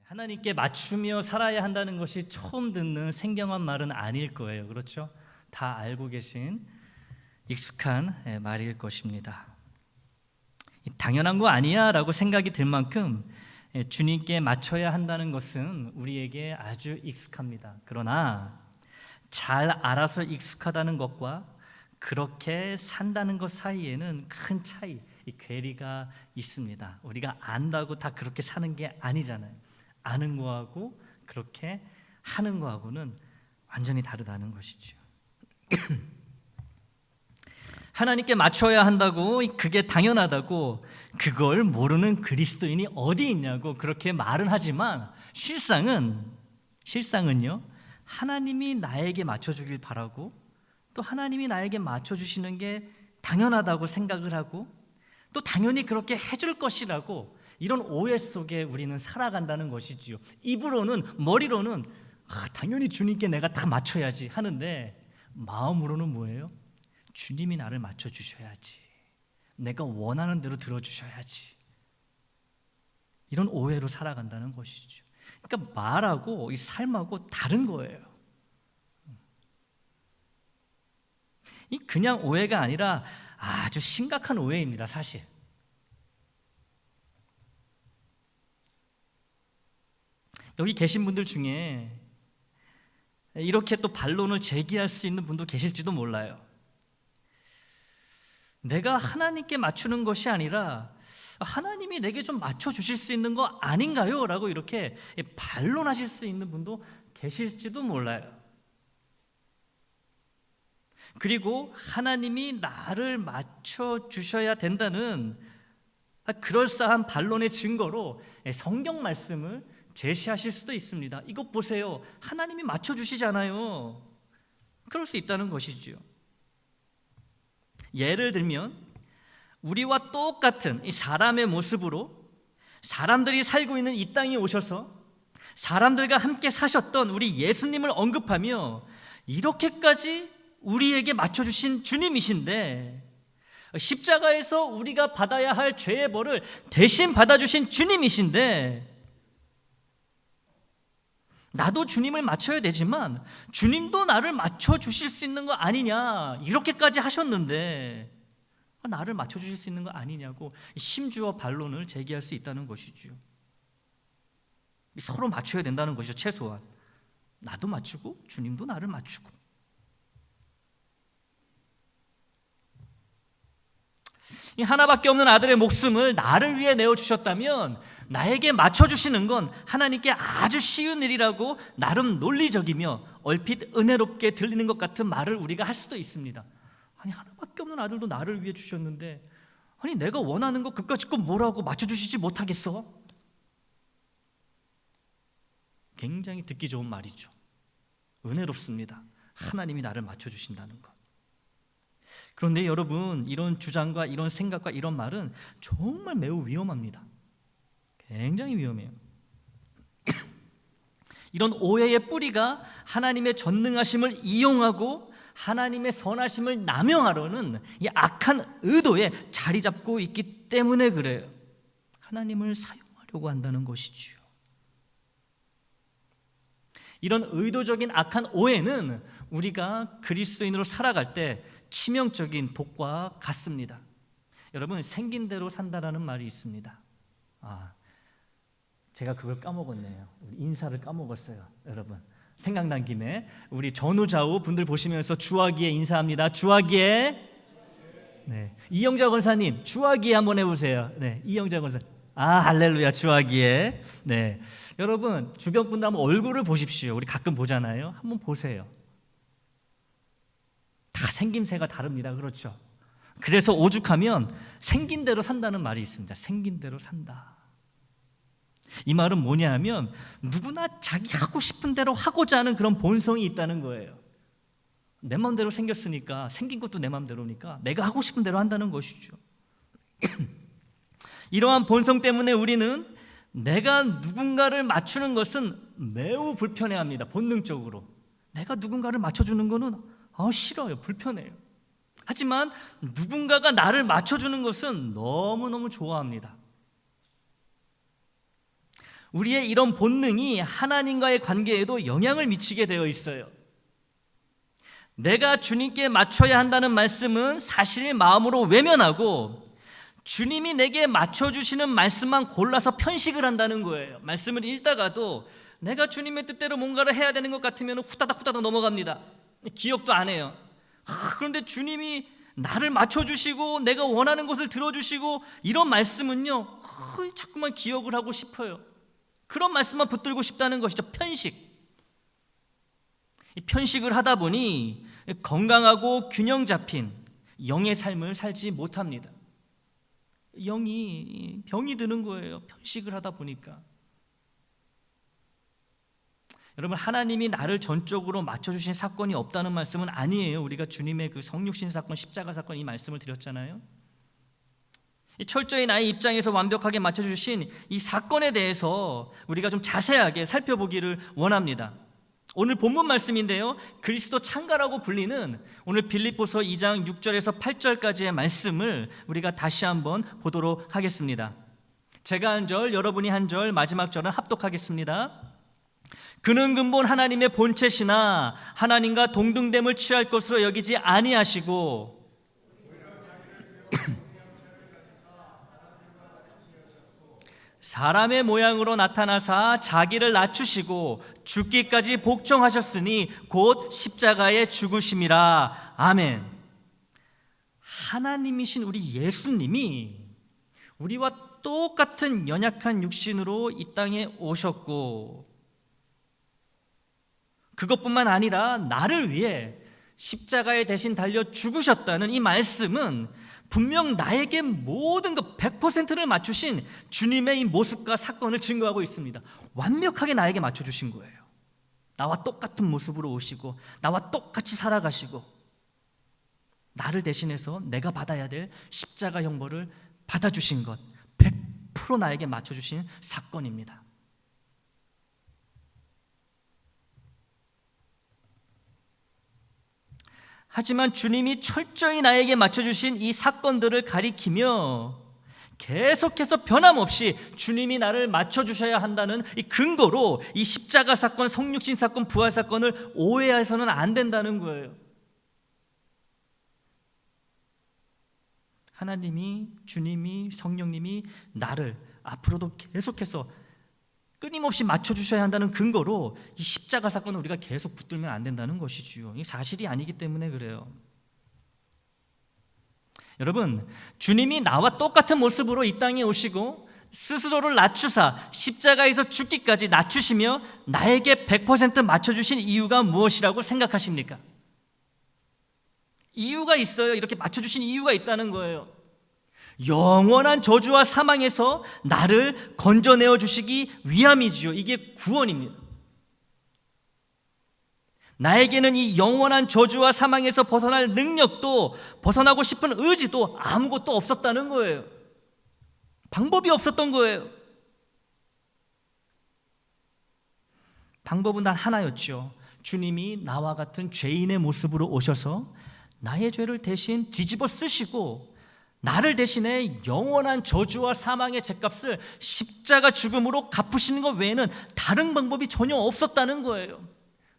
하나님께 맞추며 살아야 한다는 것이 처음 듣는 생경한 말은 아닐 거예요. 그렇죠? 다 알고 계신 익숙한 말일 것입니다. 당연한 거 아니야 라고 생각이 들 만큼 주님께 맞춰야 한다는 것은 우리에게 아주 익숙합니다. 그러나 잘 알아서 익숙하다는 것과 그렇게 산다는 것 사이에는 큰 차이, 이 괴리가 있습니다. 우리가 안다고 다 그렇게 사는 게 아니잖아요. 아는 거하고 그렇게 하는 거하고는 완전히 다르다는 것이죠. 하나님께 맞춰야 한다고, 그게 당연하다고, 그걸 모르는 그리스도인이 어디 있냐고 그렇게 말은 하지만 실상은요, 하나님이 나에게 맞춰주길 바라고 또 하나님이 나에게 맞춰주시는 게 당연하다고 생각을 하고 또 당연히 그렇게 해줄 것이라고, 이런 오해 속에 우리는 살아간다는 것이지요. 입으로는, 머리로는 당연히 주님께 내가 다 맞춰야지 하는데 마음으로는 뭐예요? 주님이 나를 맞춰주셔야지, 내가 원하는 대로 들어주셔야지, 이런 오해로 살아간다는 것이죠. 그러니까 말하고 이 삶하고 다른 거예요. 이 그냥 오해가 아니라 아주 심각한 오해입니다, 사실. 여기 계신 분들 중에 이렇게 또 반론을 제기할 수 있는 분도 계실지도 몰라요. 내가 하나님께 맞추는 것이 아니라 하나님이 내게 좀 맞춰주실 수 있는 거 아닌가요? 라고 이렇게 반론하실 수 있는 분도 계실지도 몰라요. 그리고 하나님이 나를 맞춰주셔야 된다는 그럴싸한 반론의 증거로 성경 말씀을 제시하실 수도 있습니다. 이것 보세요, 하나님이 맞춰주시잖아요. 그럴 수 있다는 것이죠. 예를 들면 우리와 똑같은 이 사람의 모습으로 사람들이 살고 있는 이 땅에 오셔서 사람들과 함께 사셨던 우리 예수님을 언급하며 이렇게까지 우리에게 맞춰주신 주님이신데, 십자가에서 우리가 받아야 할 죄의 벌을 대신 받아주신 주님이신데, 나도 주님을 맞춰야 되지만 주님도 나를 맞춰주실 수 있는 거 아니냐, 이렇게까지 하셨는데 나를 맞춰주실 수 있는 거 아니냐고 심주어 반론을 제기할 수 있다는 것이죠. 서로 맞춰야 된다는 것이죠. 최소한 나도 맞추고 주님도 나를 맞추고. 이 하나밖에 없는 아들의 목숨을 나를 위해 내어주셨다면 나에게 맞춰주시는 건 하나님께 아주 쉬운 일이라고 나름 논리적이며 얼핏 은혜롭게 들리는 것 같은 말을 우리가 할 수도 있습니다. 아니, 하나밖에 없는 아들도 나를 위해 주셨는데 아니, 내가 원하는 거 그까짓 거 뭐라고 맞춰주시지 못하겠어? 굉장히 듣기 좋은 말이죠. 은혜롭습니다. 하나님이 나를 맞춰주신다는 것. 그런데 여러분, 이런 주장과 이런 생각과 이런 말은 정말 매우 위험합니다. 굉장히 위험해요. 이런 오해의 뿌리가 하나님의 전능하심을 이용하고 하나님의 선하심을 남용하려는 이 악한 의도에 자리 잡고 있기 때문에 그래요. 하나님을 사용하려고 한다는 것이지요. 이런 의도적인 악한 오해는 우리가 그리스도인으로 살아갈 때 치명적인 독과 같습니다. 여러분, 생긴 대로 산다라는 말이 있습니다. 제가 그걸 까먹었네요. 인사를 까먹었어요. 여러분, 생각난 김에 우리 전후좌우 분들 보시면서 주하기에 인사합니다. 주하기에. 네, 이영자 권사님 주하기에 한번 해보세요. 네, 이영자 권사. 할렐루야, 주하기에. 네, 여러분 주변 분들 한번 얼굴을 보십시오. 우리 가끔 보잖아요. 한번 보세요. 다 생김새가 다릅니다. 그렇죠? 그래서 오죽하면 생긴 대로 산다는 말이 있습니다. 생긴 대로 산다. 이 말은 뭐냐 하면 누구나 자기 하고 싶은 대로 하고자 하는 그런 본성이 있다는 거예요. 내 마음대로 생겼으니까, 생긴 것도 내 마음대로니까 내가 하고 싶은 대로 한다는 것이죠. 이러한 본성 때문에 우리는 내가 누군가를 맞추는 것은 매우 불편해합니다. 본능적으로 내가 누군가를 맞춰주는 거는 싫어요. 불편해요. 하지만 누군가가 나를 맞춰주는 것은 너무너무 좋아합니다. 우리의 이런 본능이 하나님과의 관계에도 영향을 미치게 되어 있어요. 내가 주님께 맞춰야 한다는 말씀은 사실 마음으로 외면하고 주님이 내게 맞춰주시는 말씀만 골라서 편식을 한다는 거예요. 말씀을 읽다가도 내가 주님의 뜻대로 뭔가를 해야 되는 것 같으면 후다닥 넘어갑니다. 기억도 안 해요. 그런데 주님이 나를 맞춰주시고 내가 원하는 것을 들어주시고 이런 말씀은요, 자꾸만 기억을 하고 싶어요. 그런 말씀만 붙들고 싶다는 것이죠. 편식. 이 편식을 하다 보니 건강하고 균형 잡힌 영의 삶을 살지 못합니다. 영이 병이 드는 거예요. 편식을 하다 보니까. 여러분, 하나님이 나를 전적으로 맞춰주신 사건이 없다는 말씀은 아니에요. 우리가 주님의 그 성육신 사건, 십자가 사건 이 말씀을 드렸잖아요. 철저히 나의 입장에서 완벽하게 맞춰주신 이 사건에 대해서 우리가 좀 자세하게 살펴보기를 원합니다. 오늘 본문 말씀인데요, 그리스도 창가라고 불리는 오늘 빌립보서 2장 6절에서 8절까지의 말씀을 우리가 다시 한번 보도록 하겠습니다. 제가 한 절, 여러분이 한 절, 마지막 절은 합독하겠습니다. 그는 근본 하나님의 본체시나 하나님과 동등됨을 취할 것으로 여기지 아니하시고 사람의 모양으로 나타나사 자기를 낮추시고 죽기까지 복종하셨으니 곧 십자가에 죽으심이라. 아멘. 하나님이신 우리 예수님이 우리와 똑같은 연약한 육신으로 이 땅에 오셨고, 그것뿐만 아니라 나를 위해 십자가에 대신 달려 죽으셨다는 이 말씀은 분명 나에게 모든 것 100%를 맞추신 주님의 이 모습과 사건을 증거하고 있습니다. 완벽하게 나에게 맞춰주신 거예요. 나와 똑같은 모습으로 오시고 나와 똑같이 살아가시고 나를 대신해서 내가 받아야 될 십자가 형벌을 받아주신 것, 100% 나에게 맞춰주신 사건입니다. 하지만 주님이 철저히 나에게 맞춰주신 이 사건들을 가리키며 계속해서 변함없이 주님이 나를 맞춰주셔야 한다는 이 근거로 이 십자가 사건, 성육신 사건, 부활 사건을 오해해서는 안 된다는 거예요. 하나님이, 주님이, 성령님이 나를 앞으로도 계속해서 끊임없이 맞춰주셔야 한다는 근거로 이 십자가 사건을 우리가 계속 붙들면 안 된다는 것이지요. 이게 사실이 아니기 때문에 그래요. 여러분, 주님이 나와 똑같은 모습으로 이 땅에 오시고 스스로를 낮추사 십자가에서 죽기까지 낮추시며 나에게 100% 맞춰주신 이유가 무엇이라고 생각하십니까? 이유가 있어요. 이렇게 맞춰주신 이유가 있다는 거예요. 영원한 저주와 사망에서 나를 건져내어 주시기 위함이지요. 이게 구원입니다. 나에게는 이 영원한 저주와 사망에서 벗어날 능력도 벗어나고 싶은 의지도 아무것도 없었다는 거예요. 방법이 없었던 거예요. 방법은 단 하나였죠. 주님이 나와 같은 죄인의 모습으로 오셔서 나의 죄를 대신 뒤집어 쓰시고 나를 대신해 영원한 저주와 사망의 죗값을 십자가 죽음으로 갚으시는 것 외에는 다른 방법이 전혀 없었다는 거예요.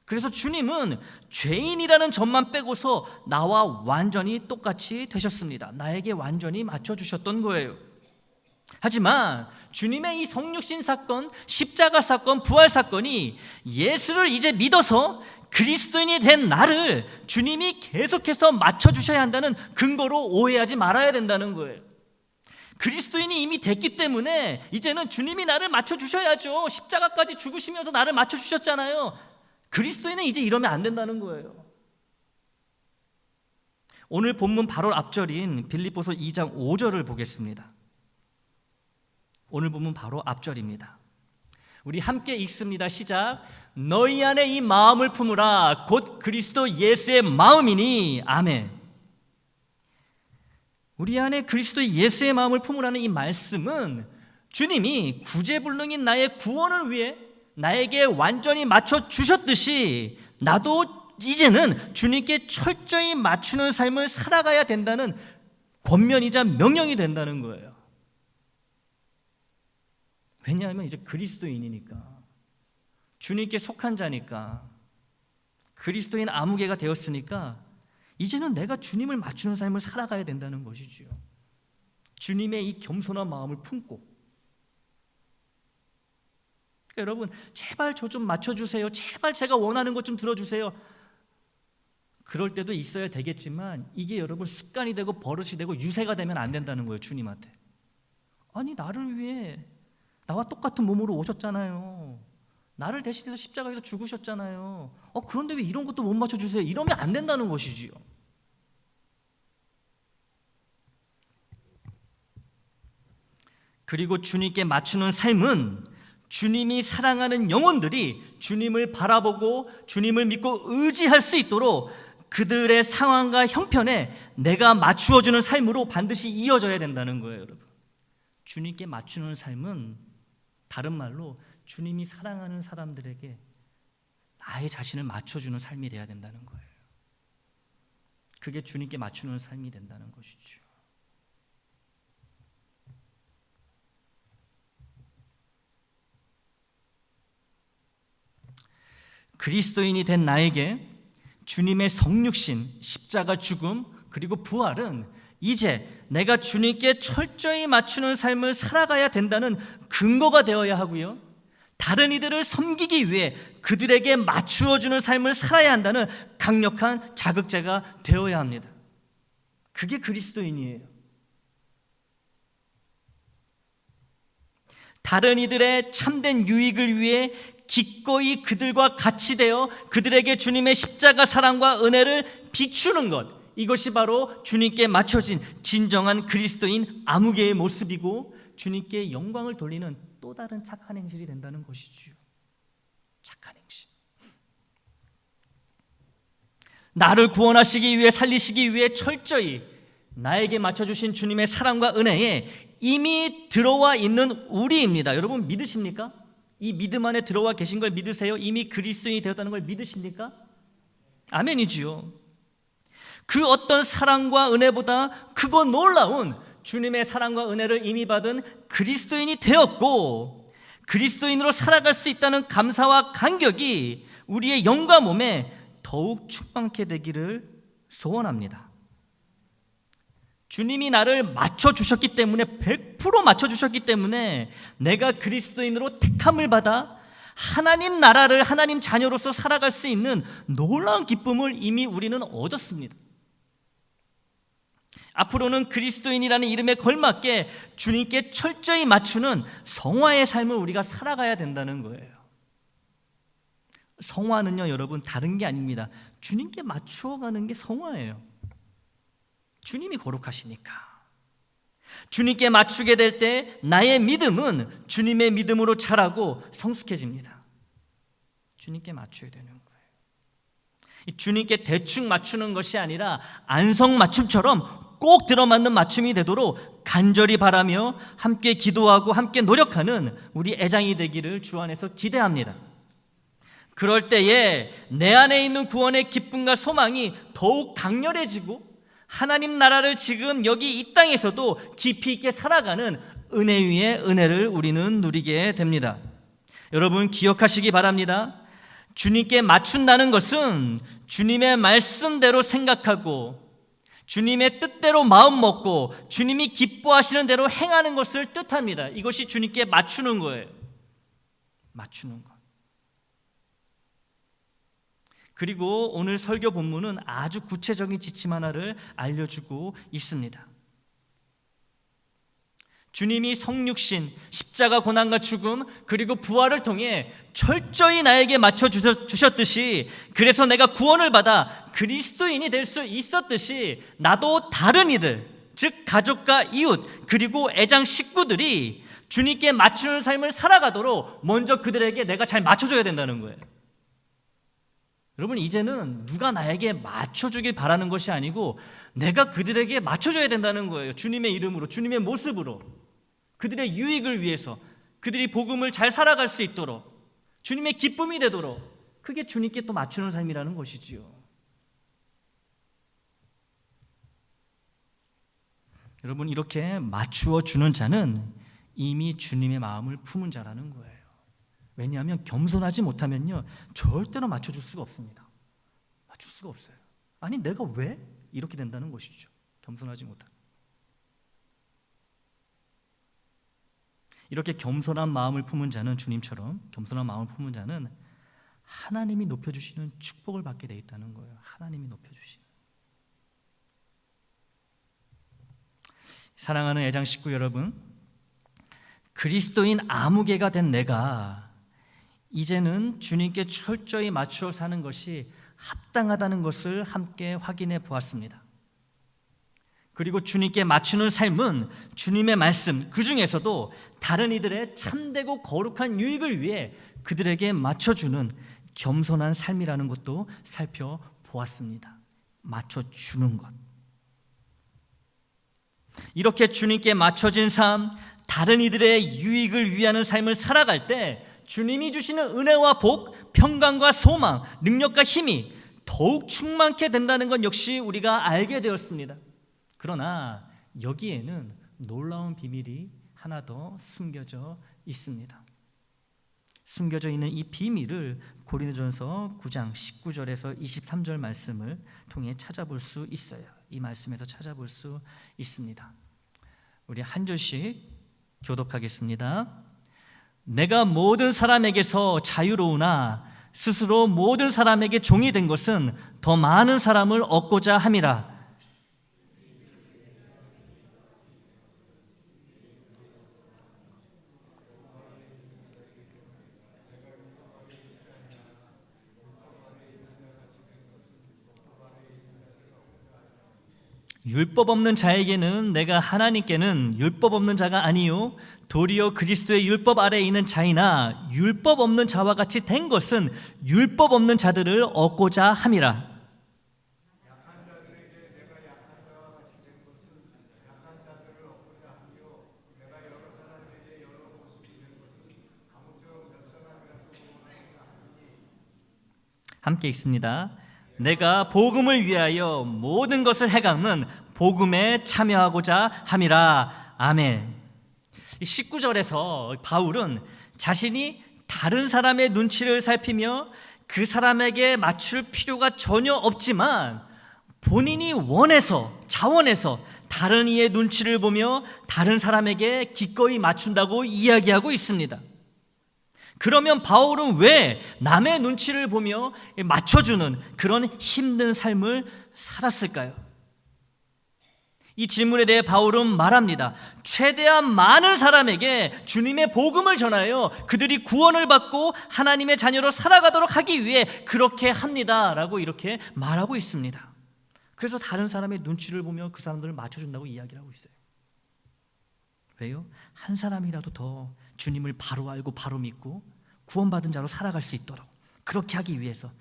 그래서 주님은 죄인이라는 점만 빼고서 나와 완전히 똑같이 되셨습니다. 나에게 완전히 맞춰주셨던 거예요. 하지만 주님의 이 성육신 사건, 십자가 사건, 부활 사건이 예수를 이제 믿어서 그리스도인이 된 나를 주님이 계속해서 맞춰주셔야 한다는 근거로 오해하지 말아야 된다는 거예요. 그리스도인이 이미 됐기 때문에 이제는 주님이 나를 맞춰주셔야죠. 십자가까지 죽으시면서 나를 맞춰주셨잖아요. 그리스도인은 이제 이러면 안 된다는 거예요. 오늘 본문 바로 앞절인 빌립보서 2장 5절을 보겠습니다. 오늘 본문 바로 앞절입니다. 우리 함께 읽습니다. 시작. 너희 안에 이 마음을 품으라. 곧 그리스도 예수의 마음이니. 아멘. 우리 안에 그리스도 예수의 마음을 품으라는 이 말씀은 주님이 구제불능인 나의 구원을 위해 나에게 완전히 맞춰 주셨듯이 나도 이제는 주님께 철저히 맞추는 삶을 살아가야 된다는 권면이자 명령이 된다는 거예요. 왜냐하면 이제 그리스도인이니까, 주님께 속한 자니까, 그리스도인 아무개가 되었으니까 이제는 내가 주님을 맞추는 삶을 살아가야 된다는 것이지요. 주님의 이 겸손한 마음을 품고. 그러니까 여러분, 제발 저 좀 맞춰주세요, 제발 제가 원하는 것 좀 들어주세요, 그럴 때도 있어야 되겠지만 이게 여러분 습관이 되고 버릇이 되고 유세가 되면 안 된다는 거예요. 주님한테. 아니, 나를 위해 나와 똑같은 몸으로 오셨잖아요. 나를 대신해서 십자가에서 죽으셨잖아요. 그런데 왜 이런 것도 못 맞춰주세요? 이러면 안 된다는 것이지요. 그리고 주님께 맞추는 삶은 주님이 사랑하는 영혼들이 주님을 바라보고 주님을 믿고 의지할 수 있도록 그들의 상황과 형편에 내가 맞추어주는 삶으로 반드시 이어져야 된다는 거예요. 여러분, 주님께 맞추는 삶은 다른 말로 주님이 사랑하는 사람들에게 나의 자신을 맞춰주는 삶이 돼야 된다는 거예요. 그게 주님께 맞추는 삶이 된다는 것이죠. 그리스도인이 된 나에게 주님의 성육신, 십자가 죽음, 그리고 부활은 이제 내가 주님께 철저히 맞추는 삶을 살아가야 된다는 근거가 되어야 하고요, 다른 이들을 섬기기 위해 그들에게 맞추어주는 삶을 살아야 한다는 강력한 자극제가 되어야 합니다. 그게 그리스도인이에요. 다른 이들의 참된 유익을 위해 기꺼이 그들과 같이 되어 그들에게 주님의 십자가 사랑과 은혜를 비추는 것, 이것이 바로 주님께 맞춰진 진정한 그리스도인 아무개의 모습이고 주님께 영광을 돌리는 또 다른 착한 행실이 된다는 것이지요. 착한 행실. 나를 구원하시기 위해, 살리시기 위해 철저히 나에게 맞춰주신 주님의 사랑과 은혜에 이미 들어와 있는 우리입니다. 여러분, 믿으십니까? 이 믿음 안에 들어와 계신 걸 믿으세요? 이미 그리스도인이 되었다는 걸 믿으십니까? 아멘이지요. 그 어떤 사랑과 은혜보다 크고 놀라운 주님의 사랑과 은혜를 이미 받은 그리스도인이 되었고, 그리스도인으로 살아갈 수 있다는 감사와 감격이 우리의 영과 몸에 더욱 충만케 되기를 소원합니다. 주님이 나를 맞춰주셨기 때문에, 100% 맞춰주셨기 때문에 내가 그리스도인으로 택함을 받아 하나님 나라를, 하나님 자녀로서 살아갈 수 있는 놀라운 기쁨을 이미 우리는 얻었습니다. 앞으로는 그리스도인이라는 이름에 걸맞게 주님께 철저히 맞추는 성화의 삶을 우리가 살아가야 된다는 거예요. 성화는요, 여러분, 다른 게 아닙니다. 주님께 맞추어가는 게 성화예요. 주님이 거룩하시니까. 주님께 맞추게 될 때 나의 믿음은 주님의 믿음으로 자라고 성숙해집니다. 주님께 맞춰야 되는 거예요. 주님께 대충 맞추는 것이 아니라 안성맞춤처럼 꼭 들어맞는 맞춤이 되도록 간절히 바라며 함께 기도하고 함께 노력하는 우리 애장이 되기를 주 안에서 기대합니다. 그럴 때에 내 안에 있는 구원의 기쁨과 소망이 더욱 강렬해지고 하나님 나라를 지금 여기 이 땅에서도 깊이 있게 살아가는 은혜 위에 은혜를 우리는 누리게 됩니다. 여러분, 기억하시기 바랍니다. 주님께 맞춘다는 것은 주님의 말씀대로 생각하고 주님의 뜻대로 마음 먹고 주님이 기뻐하시는 대로 행하는 것을 뜻합니다. 이것이 주님께 맞추는 거예요. 맞추는 것. 그리고 오늘 설교 본문은 아주 구체적인 지침 하나를 알려주고 있습니다. 주님이 성육신, 십자가 고난과 죽음, 그리고 부활을 통해 철저히 나에게 맞춰주셨듯이, 그래서 내가 구원을 받아 그리스도인이 될 수 있었듯이 나도 다른 이들, 즉 가족과 이웃, 그리고 애장 식구들이 주님께 맞추는 삶을 살아가도록 먼저 그들에게 내가 잘 맞춰줘야 된다는 거예요. 여러분, 이제는 누가 나에게 맞춰주길 바라는 것이 아니고 내가 그들에게 맞춰줘야 된다는 거예요. 주님의 이름으로, 주님의 모습으로, 그들의 유익을 위해서, 그들이 복음을 잘 살아갈 수 있도록, 주님의 기쁨이 되도록, 그게 주님께 또 맞추는 삶이라는 것이지요. 여러분, 이렇게 맞추어 주는 자는 이미 주님의 마음을 품은 자라는 거예요. 왜냐하면 겸손하지 못하면요 절대로 맞춰줄 수가 없습니다. 맞출 수가 없어요. 아니 내가 왜 이렇게 된다는 것이죠. 겸손하지 못하면. 이렇게 겸손한 마음을 품은 자는, 주님처럼 겸손한 마음을 품은 자는 하나님이 높여주시는 축복을 받게 돼 있다는 거예요. 하나님이 높여주시는. 사랑하는 애장 식구 여러분, 그리스도인 아무개가 된 내가 이제는 주님께 철저히 맞추어 사는 것이 합당하다는 것을 함께 확인해 보았습니다. 그리고 주님께 맞추는 삶은 주님의 말씀, 그 중에서도 다른 이들의 참되고 거룩한 유익을 위해 그들에게 맞춰주는 겸손한 삶이라는 것도 살펴보았습니다. 맞춰주는 것. 이렇게 주님께 맞춰진 삶, 다른 이들의 유익을 위하는 삶을 살아갈 때 주님이 주시는 은혜와 복, 평강과 소망, 능력과 힘이 더욱 충만케 된다는 건 역시 우리가 알게 되었습니다. 그러나 여기에는 놀라운 비밀이 하나 더 숨겨져 있습니다. 숨겨져 있는 이 비밀을 고린도전서 9장 19절에서 23절 말씀을 통해 찾아볼 수 있어요. 이 말씀에서 찾아볼 수 있습니다. 우리 한 절씩 교독하겠습니다. 내가 모든 사람에게서 자유로우나 스스로 모든 사람에게 종이 된 것은 더 많은 사람을 얻고자 함이라. 율법 없는 자에게는 내가 하나님께는 율법 없는 자가 아니요 도리어 그리스도의 율법 아래에 있는 자이나 율법 없는 자와 같이 된 것은 율법 없는 자들을 얻고자 함이라. 함께 읽습니다. 내가 복음을 위하여 모든 것을 해감은 복음에 참여하고자 함이라. 아멘. 19절에서 바울은 자신이 다른 사람의 눈치를 살피며 그 사람에게 맞출 필요가 전혀 없지만 본인이 원해서, 자원해서 다른 이의 눈치를 보며 다른 사람에게 기꺼이 맞춘다고 이야기하고 있습니다. 그러면 바울은 왜 남의 눈치를 보며 맞춰주는 그런 힘든 삶을 살았을까요? 이 질문에 대해 바울은 말합니다. 최대한 많은 사람에게 주님의 복음을 전하여 그들이 구원을 받고 하나님의 자녀로 살아가도록 하기 위해 그렇게 합니다 라고 이렇게 말하고 있습니다. 그래서 다른 사람의 눈치를 보며 그 사람들을 맞춰준다고 이야기를 하고 있어요. 왜요? 한 사람이라도 더 주님을 바로 알고 바로 믿고 구원받은 자로 살아갈 수 있도록 그렇게 하기 위해서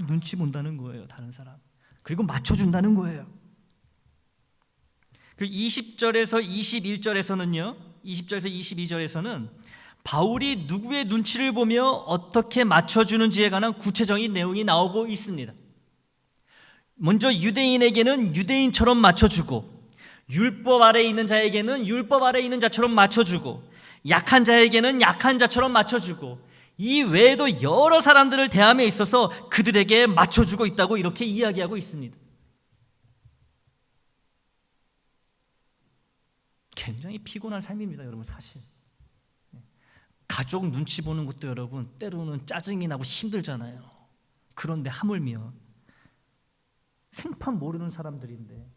눈치 본다는 거예요. 다른 사람. 그리고 맞춰준다는 거예요. 그리고 20절에서 21절에서는요 20절에서 22절에서는 바울이 누구의 눈치를 보며 어떻게 맞춰주는지에 관한 구체적인 내용이 나오고 있습니다. 먼저 유대인에게는 유대인처럼 맞춰주고 율법 아래에 있는 자에게는 율법 아래에 있는 자처럼 맞춰주고 약한 자에게는 약한 자처럼 맞춰주고 이 외에도 여러 사람들을 대함에 있어서 그들에게 맞춰주고 있다고 이렇게 이야기하고 있습니다. 굉장히 피곤한 삶입니다, 여러분. 사실 가족 눈치 보는 것도 여러분 때로는 짜증이 나고 힘들잖아요. 그런데 하물며 생판 모르는 사람들인데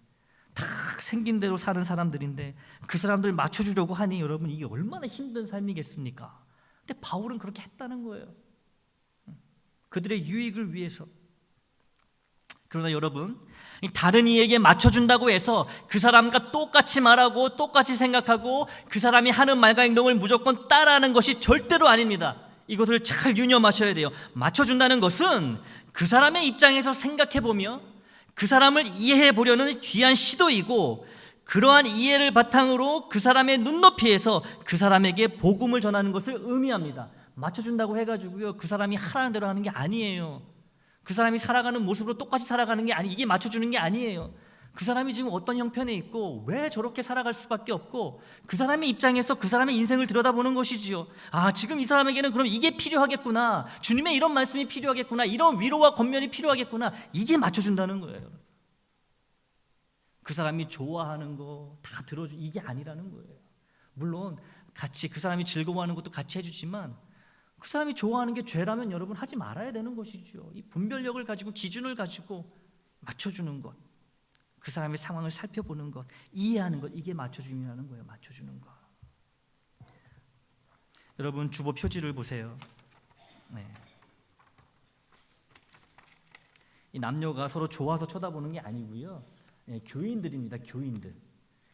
다 생긴 대로 사는 사람들인데 그 사람들 맞춰주려고 하니 여러분 이게 얼마나 힘든 삶이겠습니까? 근데 바울은 그렇게 했다는 거예요. 그들의 유익을 위해서. 그러나 여러분, 다른 이에게 맞춰준다고 해서 그 사람과 똑같이 말하고 똑같이 생각하고 그 사람이 하는 말과 행동을 무조건 따라하는 것이 절대로 아닙니다. 이것을 잘 유념하셔야 돼요. 맞춰준다는 것은 그 사람의 입장에서 생각해보며 그 사람을 이해해 보려는 귀한 시도이고 그러한 이해를 바탕으로 그 사람의 눈높이에서 그 사람에게 복음을 전하는 것을 의미합니다. 맞춰준다고 해가지고요 그 사람이 하라는 대로 하는 게 아니에요. 그 사람이 살아가는 모습으로 똑같이 살아가는 게 아니, 이게 맞춰주는 게 아니에요. 그 사람이 지금 어떤 형편에 있고 왜 저렇게 살아갈 수밖에 없고 그 사람의 입장에서 그 사람의 인생을 들여다보는 것이지요. 아, 지금 이 사람에게는 그럼 이게 필요하겠구나, 주님의 이런 말씀이 필요하겠구나, 이런 위로와 권면이 필요하겠구나, 이게 맞춰준다는 거예요. 그 사람이 좋아하는 거 다 들어주, 이게 아니라는 거예요. 물론 같이 그 사람이 즐거워하는 것도 같이 해주지만 그 사람이 좋아하는 게 죄라면 여러분 하지 말아야 되는 것이죠. 이 분별력을 가지고 기준을 가지고 맞춰주는 것, 그 사람의 상황을 살펴보는 것, 이해하는 것, 이게 맞춰줌이라는 거예요. 맞춰주는 것. 여러분 주보 표지를 보세요. 네. 이 남녀가 서로 좋아서 쳐다보는 게 아니고요. 네, 교인들입니다. 교인들.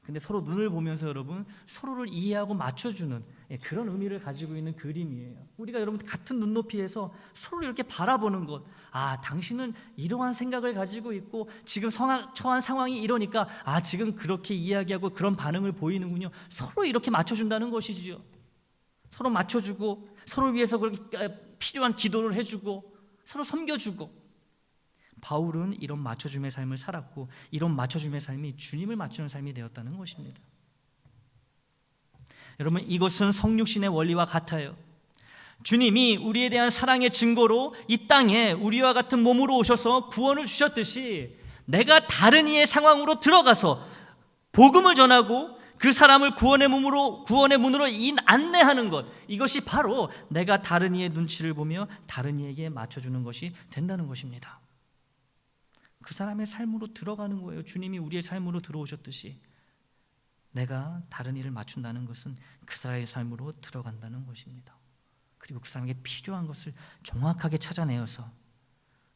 근데 서로 눈을 보면서 여러분 서로를 이해하고 맞춰주는 그런 의미를 가지고 있는 그림이에요. 우리가 여러분 같은 눈높이에서 서로 이렇게 바라보는 것, 아, 당신은 이러한 생각을 가지고 있고 지금 처한 상황이 이러니까 아, 지금 그렇게 이야기하고 그런 반응을 보이는군요. 서로 이렇게 맞춰준다는 것이지요. 서로 맞춰주고 서로 위해서 그렇게 필요한 기도를 해주고 서로 섬겨주고. 바울은 이런 맞춰줌의 삶을 살았고 이런 맞춰줌의 삶이 주님을 맞추는 삶이 되었다는 것입니다. 여러분 이것은 성육신의 원리와 같아요. 주님이 우리에 대한 사랑의 증거로 이 땅에 우리와 같은 몸으로 오셔서 구원을 주셨듯이 내가 다른 이의 상황으로 들어가서 복음을 전하고 그 사람을 구원의 문으로 안내하는 것, 이것이 바로 내가 다른 이의 눈치를 보며 다른 이에게 맞춰주는 것이 된다는 것입니다. 그 사람의 삶으로 들어가는 거예요. 주님이 우리의 삶으로 들어오셨듯이 내가 다른 일을 맞춘다는 것은 그 사람의 삶으로 들어간다는 것입니다. 그리고 그 사람에게 필요한 것을 정확하게 찾아내어서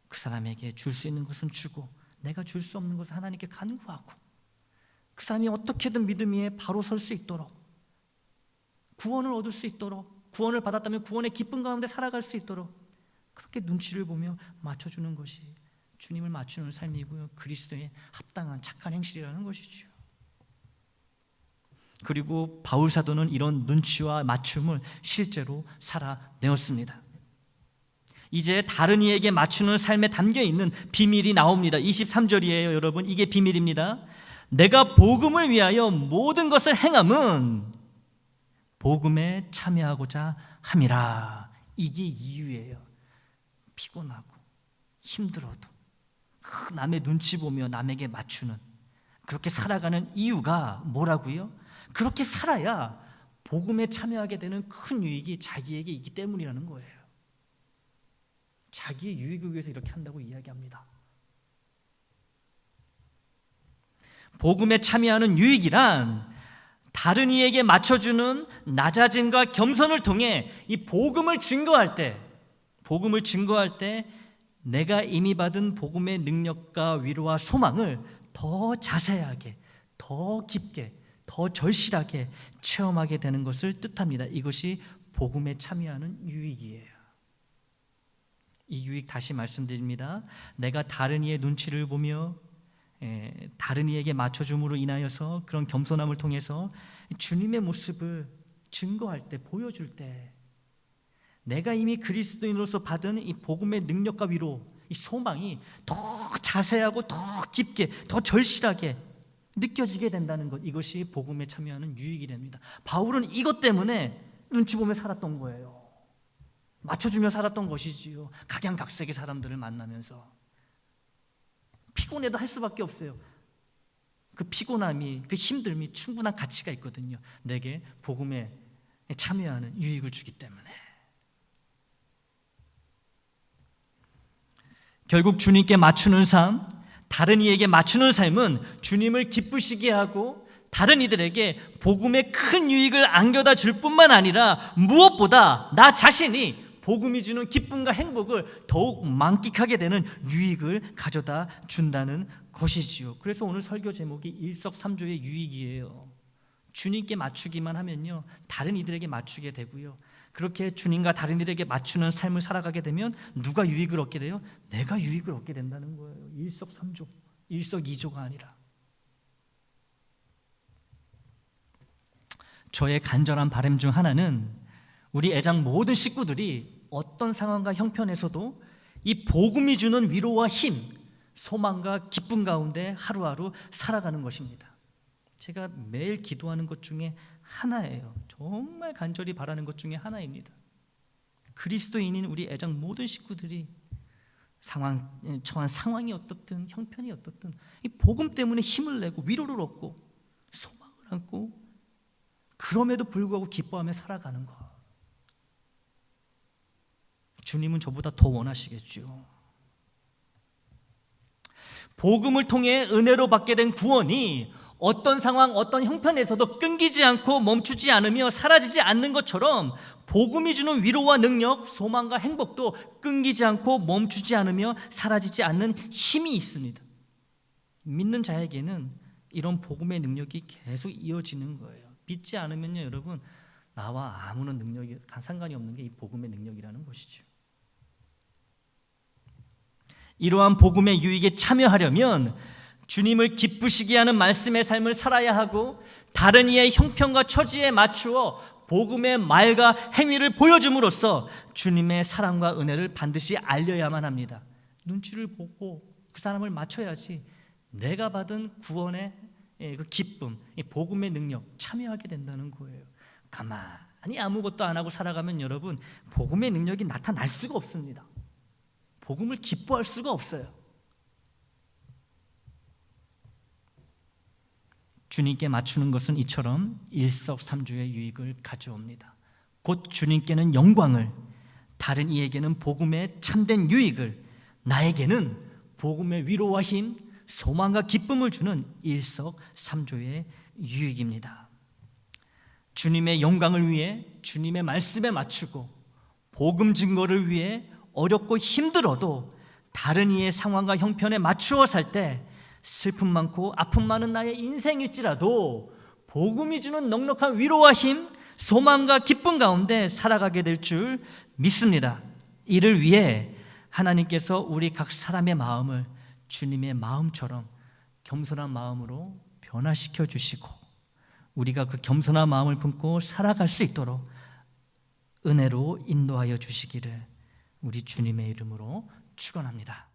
그 사람에게 줄 수 있는 것은 주고 내가 줄 수 없는 것을 하나님께 간구하고 그 사람이 어떻게든 믿음 위에 바로 설 수 있도록, 구원을 얻을 수 있도록, 구원을 받았다면 구원의 기쁨 가운데 살아갈 수 있도록 그렇게 눈치를 보며 맞춰주는 것이 주님을 맞추는 삶이고요. 그리스도의 합당한 착한 행실이라는 것이죠. 그리고 바울 사도는 이런 눈치와 맞춤을 실제로 살아내었습니다. 이제 다른 이에게 맞추는 삶에 담겨있는 비밀이 나옵니다. 23절이에요. 여러분 이게 비밀입니다. 내가 복음을 위하여 모든 것을 행함은 복음에 참여하고자 함이라. 이게 이유예요. 피곤하고 힘들어도 남의 눈치 보며 남에게 맞추는 그렇게 살아가는 이유가 뭐라고요? 그렇게 살아야 복음에 참여하게 되는 큰 유익이 자기에게 있기 때문이라는 거예요. 자기의 유익을 위해서 이렇게 한다고 이야기합니다. 복음에 참여하는 유익이란 다른 이에게 맞춰주는 낮아짐과 겸손을 통해 이 복음을 증거할 때 내가 이미 받은 복음의 능력과 위로와 소망을 더 자세하게, 더 깊게, 더 절실하게 체험하게 되는 것을 뜻합니다. 이것이 복음에 참여하는 유익이에요. 이 유익 다시 말씀드립니다. 내가 다른 이의 눈치를 보며 다른 이에게 맞춰줌으로 인하여서 그런 겸손함을 통해서 주님의 모습을 증거할 때, 보여줄 때 내가 이미 그리스도인으로서 받은 이 복음의 능력과 위로, 이 소망이 더 자세하고 더 깊게, 더 절실하게 느껴지게 된다는 것, 이것이 복음에 참여하는 유익이 됩니다. 바울은 이것 때문에 눈치 보며 살았던 거예요. 맞춰주며 살았던 것이지요. 각양각색의 사람들을 만나면서 피곤해도 할 수밖에 없어요. 그 피곤함이, 그 힘듦이 충분한 가치가 있거든요. 내게 복음에 참여하는 유익을 주기 때문에. 결국 주님께 맞추는 삶, 다른 이에게 맞추는 삶은 주님을 기쁘시게 하고 다른 이들에게 복음의 큰 유익을 안겨다 줄 뿐만 아니라 무엇보다 나 자신이 복음이 주는 기쁨과 행복을 더욱 만끽하게 되는 유익을 가져다 준다는 것이지요. 그래서 오늘 설교 제목이 일석삼조의 유익이에요. 주님께 맞추기만 하면요, 다른 이들에게 맞추게 되고요. 그렇게 주님과 다른 이들에게 맞추는 삶을 살아가게 되면 누가 유익을 얻게 돼요? 내가 유익을 얻게 된다는 거예요. 일석삼조, 일석이조가 아니라. 저의 간절한 바람 중 하나는 우리 애장 모든 식구들이 어떤 상황과 형편에서도 이 복음이 주는 위로와 힘, 소망과 기쁨 가운데 하루하루 살아가는 것입니다. 제가 매일 기도하는 것 중에 하나예요. 정말 간절히 바라는 것 중에 하나입니다. 그리스도인인 우리 애장 모든 식구들이 처한 상황이 어떻든 형편이 어떻든 이 복음 때문에 힘을 내고 위로를 얻고 소망을 안고 그럼에도 불구하고 기뻐하며 살아가는 것. 주님은 저보다 더 원하시겠죠. 복음을 통해 은혜로 받게 된 구원이 어떤 상황, 어떤 형편에서도 끊기지 않고 멈추지 않으며 사라지지 않는 것처럼 복음이 주는 위로와 능력, 소망과 행복도 끊기지 않고 멈추지 않으며 사라지지 않는 힘이 있습니다. 믿는 자에게는 이런 복음의 능력이 계속 이어지는 거예요. 믿지 않으면요, 여러분, 나와 아무런 능력이 상관이 없는 게 이 복음의 능력이라는 것이죠. 이러한 복음의 유익에 참여하려면 주님을 기쁘시게 하는 말씀의 삶을 살아야 하고 다른 이의 형편과 처지에 맞추어 복음의 말과 행위를 보여줌으로써 주님의 사랑과 은혜를 반드시 알려야만 합니다. 눈치를 보고 그 사람을 맞춰야지 내가 받은 구원의 그 기쁨, 이 복음의 능력 참여하게 된다는 거예요. 가만히 아무것도 안 하고 살아가면 여러분 복음의 능력이 나타날 수가 없습니다. 복음을 기뻐할 수가 없어요. 주님께 맞추는 것은 이처럼 일석삼조의 유익을 가져옵니다. 곧 주님께는 영광을, 다른 이에게는 복음의 참된 유익을, 나에게는 복음의 위로와 힘, 소망과 기쁨을 주는 일석삼조의 유익입니다. 주님의 영광을 위해 주님의 말씀에 맞추고 복음 증거를 위해 어렵고 힘들어도 다른 이의 상황과 형편에 맞추어 살 때 슬픔 많고 아픔 많은 나의 인생일지라도 복음이 주는 넉넉한 위로와 힘, 소망과 기쁨 가운데 살아가게 될 줄 믿습니다. 이를 위해 하나님께서 우리 각 사람의 마음을 주님의 마음처럼 겸손한 마음으로 변화시켜 주시고 우리가 그 겸손한 마음을 품고 살아갈 수 있도록 은혜로 인도하여 주시기를 우리 주님의 이름으로 축원합니다.